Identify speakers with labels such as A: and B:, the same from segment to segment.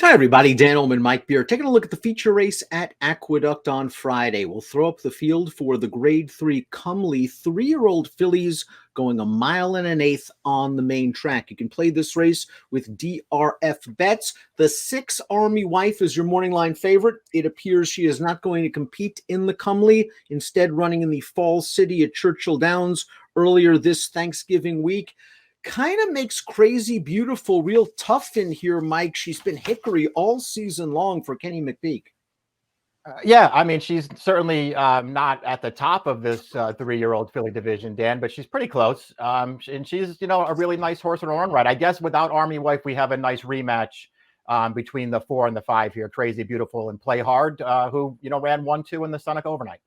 A: Hi, everybody. Dan Illman, Mike Beer, taking a look at the feature race at Aqueduct on Friday. We'll throw up the field for the Grade 3 Comely 3-year-old fillies going 1 1/8 on the main track. You can play this race with DRF Bets. The 6 Army Wife is your morning line favorite. It appears she is not going to compete in the Comely, instead running in the Fall City at Churchill Downs earlier this Thanksgiving week. Kind of makes Crazy Beautiful real tough in here, Mike. She's been hickory all season long for Kenny McPeak.
B: Yeah, I mean, she's certainly not at the top of this 3-year-old filly division, Dan, but she's pretty close. And she's, a really nice horse in her own right. I guess without Army Wife, we have a nice rematch between the 4 and the 5 here, Crazy Beautiful and Play Hard, who, ran 1-2 in the Seneca overnight.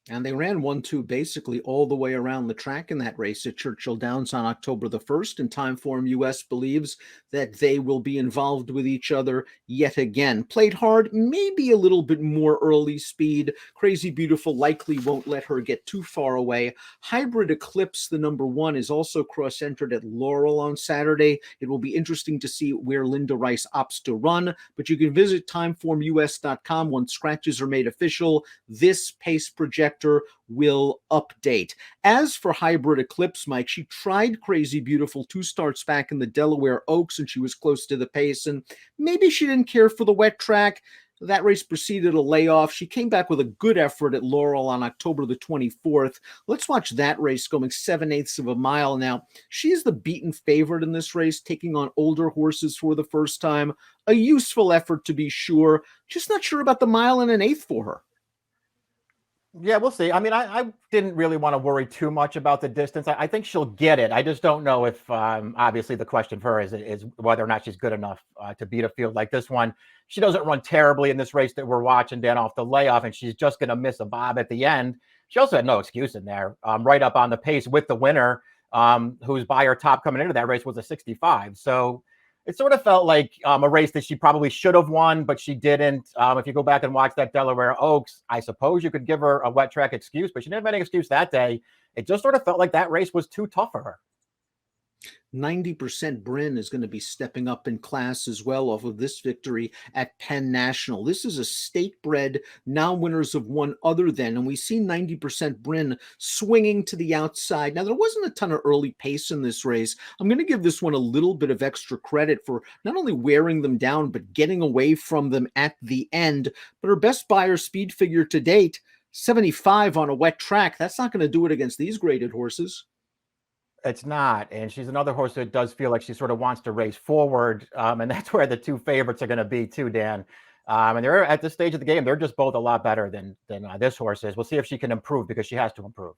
A: And they ran 1-2 basically all the way around the track in that race at Churchill Downs on October the 1st. And Timeform US believes that they will be involved with each other yet again. Played Hard, maybe a little bit more early speed. Crazy Beautiful likely won't let her get too far away. Hybrid Eclipse, the number 1, is also cross-entered at Laurel on Saturday. It will be interesting to see where Linda Rice opts to run, but you can visit timeformus.com once scratches are made official. This pace projector will update. As for Hybrid Eclipse, Mike, she tried Crazy Beautiful 2 starts back in the Delaware Oaks, and she was close to the pace, and maybe she didn't care for the wet track. That race preceded a layoff. She came back with a good effort at Laurel on October the 24th. Let's watch that race going 7/8 of a mile. Now, she's the beaten favorite in this race, taking on older horses for the first time. A useful effort to be sure. Just not sure about the 1.125 for her.
B: Yeah, we'll see. I mean, I didn't really want to worry too much about the distance. I think she'll get it. I just don't know if, obviously, the question for her is whether or not she's good enough to beat a field like this one. She doesn't run terribly in this race that we're watching, Dan, off the layoff, and she's just going to miss a bob at the end. She also had no excuse in there, right up on the pace with the winner, whose by her top coming into that race was a 65. So it sort of felt like a race that she probably should have won, but she didn't. If you go back and watch that Delaware Oaks, I suppose you could give her a wet track excuse, but she didn't have any excuse that day. It just sort of felt like that race was too tough for her.
A: 90% Bryn is going to be stepping up in class as well off of this victory at Penn National. This is a state-bred, now winners of one other than, and we see 90% Bryn swinging to the outside. Now, there wasn't a ton of early pace in this race. I'm going to give this one a little bit of extra credit for not only wearing them down, but getting away from them at the end. But her best buyer speed figure to date, 75 on a wet track. That's not going to do it against these graded horses.
B: It's not. And she's another horse that does feel like she sort of wants to race forward. And that's where the 2 favorites are going to be too, Dan. And they're at this stage of the game. They're just both a lot better than this horse is. We'll see if she can improve, because she has to improve.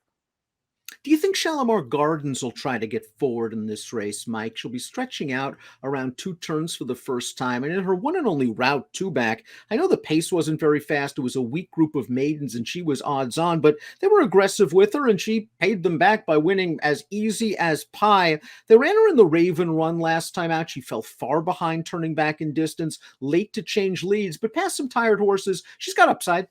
A: Do you think Shalimar Gardens will try to get forward in this race, Mike? She'll be stretching out around 2 turns for the first time. And in her one and only Route 2 back, I know the pace wasn't very fast. It was a weak group of maidens, and she was odds on, but they were aggressive with her, and she paid them back by winning as easy as pie. They ran her in the Raven Run last time out. She fell far behind, turning back in distance, late to change leads, but past some tired horses, she's got upside.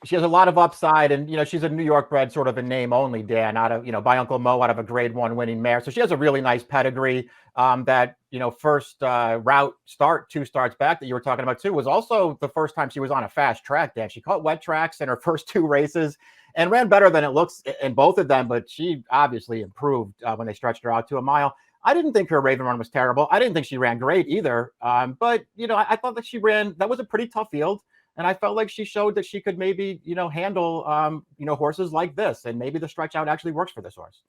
B: She has a lot of upside, and she's a New York bred, sort of a name only, Dan, out of by Uncle Mo, out of a Grade 1 winning mare. So she has a really nice pedigree. That first route start 2 starts back that you were talking about too was also the first time she was on a fast track, Dan. She caught wet tracks in her first 2 races and ran better than it looks in both of them, but she obviously improved when they stretched her out to a mile. I didn't think her Raven Run was terrible. I didn't think she ran great either. But I thought that she ran, that was a pretty tough field. And I felt like she showed that she could maybe, handle, horses like this. And maybe the stretch out actually works for this horse.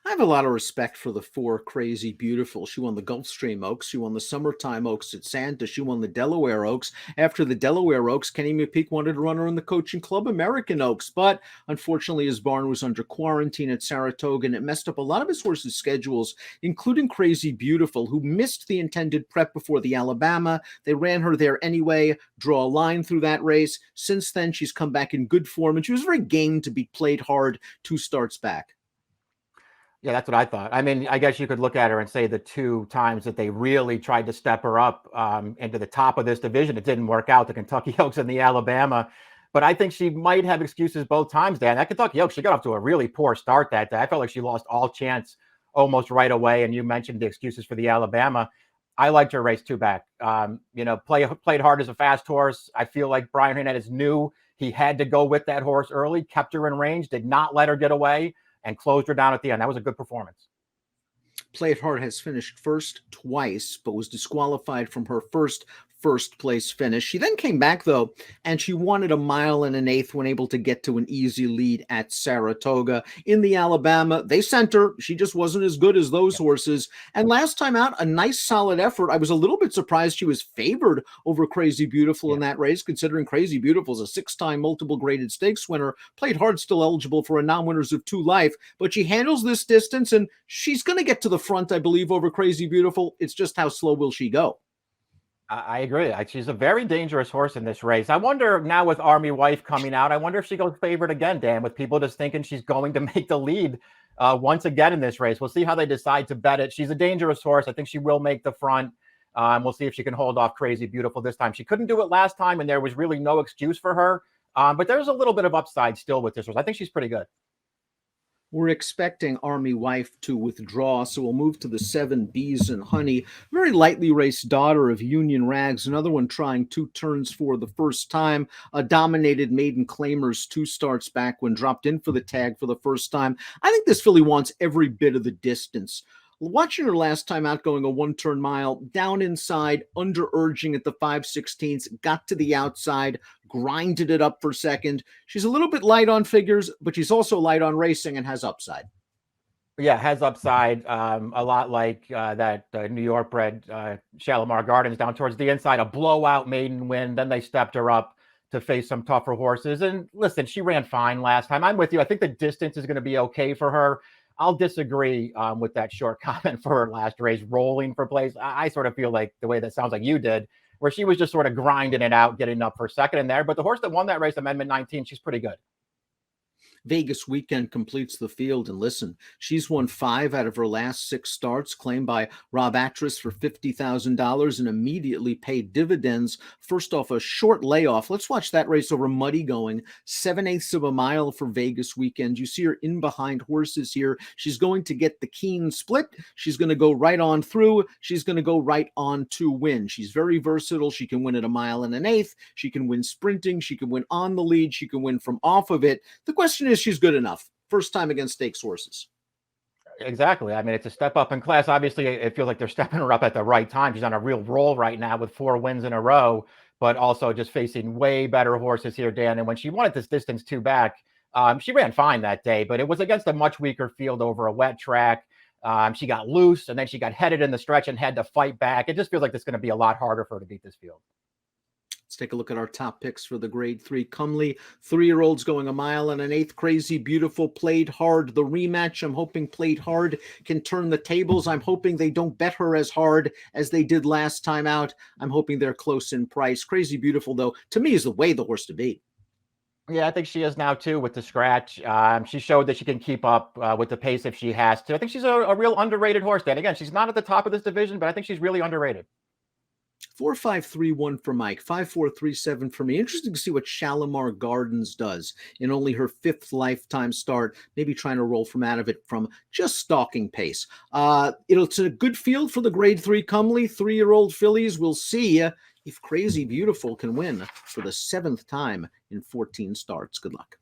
A: I have a lot of respect for the 4 Crazy Beautiful. She won the Gulfstream Oaks. She won the Summertime Oaks at Santa. She won the Delaware Oaks. After the Delaware Oaks, Kenny McPeak wanted to run her in the Coaching Club American Oaks. But unfortunately, his barn was under quarantine at Saratoga, and it messed up a lot of his horses' schedules, including Crazy Beautiful, who missed the intended prep before the Alabama. They ran her there anyway, draw a line through that race. Since then, she's come back in good form, and she was very game to be Played Hard 2 starts back.
B: Yeah, that's what I thought. I mean, I guess you could look at her and say the 2 times that they really tried to step her up into the top of this division, it didn't work out, the Kentucky Oaks and the Alabama. But I think she might have excuses both times, Dan. That Kentucky Oaks, she got off to a really poor start that day. I felt like she lost all chance almost right away. And you mentioned the excuses for the Alabama. I liked her race 2 back. Played hard as a fast horse. I feel like Brian Hernandez knew he had to go with that horse early, kept her in range, did not let her get away, and closed her down at the end. That was a good performance.
A: Play It Hard has finished first twice, but was disqualified from her first place finish. She then came back, though, and she won at 1.125 when able to get to an easy lead at Saratoga. In the Alabama, they sent her. She just wasn't as good as those horses. And last time out, a nice solid effort. I was a little bit surprised she was favored over Crazy Beautiful in that race, considering Crazy Beautiful is a 6-time multiple graded stakes winner. Played Hard still eligible for a non-winners of 2 life, but she handles this distance, and she's going to get to the front, I believe, over Crazy Beautiful. It's just how slow will she go?
B: I agree. She's a very dangerous horse in this race. I wonder now with Army Wife coming out, I wonder if she goes favored again, Dan, with people just thinking she's going to make the lead once again in this race. We'll see how they decide to bet it. She's a dangerous horse. I think she will make the front. We'll see if she can hold off Crazy Beautiful this time. She couldn't do it last time, and there was really no excuse for her. But there's a little bit of upside still with this horse. I think she's pretty good.
A: We're expecting Army Wife to withdraw, so we'll move to the 7 Bees and Honey. Very lightly raced daughter of Union Rags, another one trying 2 turns for the first time. A dominated maiden claimers 2 starts back when dropped in for the tag for the first time. I think this filly wants every bit of the distance. Watching her last time out going a 1-turn mile, down inside, under urging at the 5/16, got to the outside, grinded it up for second. She's a little bit light on figures, but she's also light on racing and has upside.
B: Yeah, has upside, a lot like that New York bred Shalimar Gardens down towards the inside, a blowout maiden win. Then they stepped her up to face some tougher horses. And listen, she ran fine last time. I'm with you. I think the distance is going to be okay for her. I'll disagree with that short comment for her last race, rolling for place. I sort of feel like the way that sounds like you did, where she was just sort of grinding it out, getting up for second in there. But the horse that won that race, Amendment 19, she's pretty good.
A: Vegas Weekend completes the field, and listen, she's won 5 out of her last 6 starts, claimed by Rob Atras for $50,000 and immediately paid dividends. First off, a short layoff. Let's watch that race over muddy going, 7/8 of a mile for Vegas Weekend. You see her in behind horses here. She's going to get the keen split. She's going to go right on through. She's going to go right on to win. She's very versatile. She can win at 1.125. She can win sprinting. She can win on the lead. She can win from off of it. The question is, she's good enough. First time against stakes horses.
B: Exactly. I mean, it's a step up in class. Obviously, it feels like they're stepping her up at the right time. She's on a real roll right now with 4 wins in a row, but also just facing way better horses here, Dan. And when she wanted this distance 2 back, she ran fine that day, but it was against a much weaker field over a wet track. She got loose, and then she got headed in the stretch and had to fight back. It just feels like it's going to be a lot harder for her to beat this field.
A: Let's take a look at our top picks for the grade 3 Comely. 3-year-olds going 1.125. Crazy Beautiful, Played Hard. The rematch, I'm hoping Played Hard can turn the tables. I'm hoping they don't bet her as hard as they did last time out. I'm hoping they're close in price. Crazy Beautiful, though, to me is the way the horse to beat.
B: Yeah, I think she is now, too, with the scratch. She showed that she can keep up with the pace if she has to. I think she's a real underrated horse, Dan. Again, she's not at the top of this division, but I think she's really underrated.
A: 4-5-3-1 for Mike, 5-4-3-7 for me. Interesting to see what Shalimar Gardens does in only her 5th lifetime start, maybe trying to roll from out of it from just stalking pace. It's a good field for the grade 3 Comely, 3-year-old fillies. We'll see if Crazy Beautiful can win for the 7th time in 14 starts. Good luck.